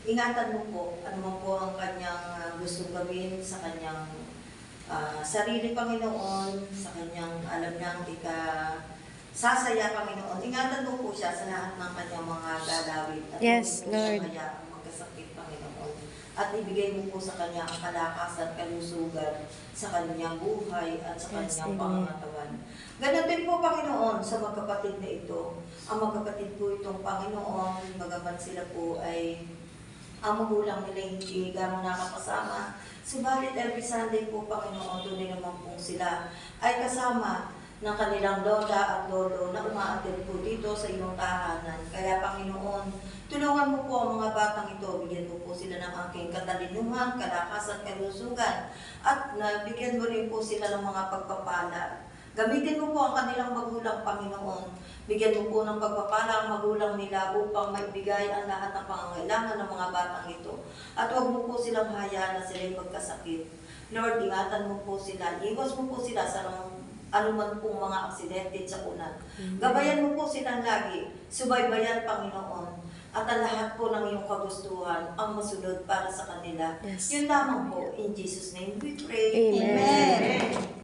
ingatan mo po, ano man po ang kanyang gustong gawin sa kanyang sarili, Panginoon, sa kanyang alam niyang sasaya, Panginoon. Ingatan mo po siya sa lahat ng kanyang mga gagawin at Yes, huwag mo Lord. siya hayaang magkasakit, Panginoon. At ibigay mo po sa kanya ang kalakasan, kalusugan sa kanyang buhay at sa Yes, kanyang amen. pangangatawan. Ganon din po, Panginoon, sa magkapatid na ito. Ang magkapatid po itong Panginoon, bagaman sila po ay ang magulang nila hindi gano'ng nakakasama. Subalit every Sunday po, Panginoon, tunay naman po sila ay kasama ng kanilang lola at lolo na umaattend po dito sa iyong tahanan. Kaya, Panginoon, tulungan mo po ang mga batang ito. Bigyan mo po sila ng aking katalinuhan, kalakasan, kalusugan. At nabigyan mo rin po sila ng mga pagpapala. Gamitin mo po ang kanilang magulang, Panginoon. Bigyan mo po ng pagpapala ang magulang nila upang maibigay ang lahat ng pangangailangan ng mga batang ito. At huwag mo po silang hayaan na sila'y magkasakit. Lord, ingatan mo po sila. Iwas mo po sila sa anuman pong mga aksidente sa unan. Gabayan mo po silang lagi. Subaybayan, Panginoon. At ang lahat po ng iyong kagustuhan ang masunod para sa kanila. Yes. Yun lamang po. In Jesus' name we pray. Amen. Amen.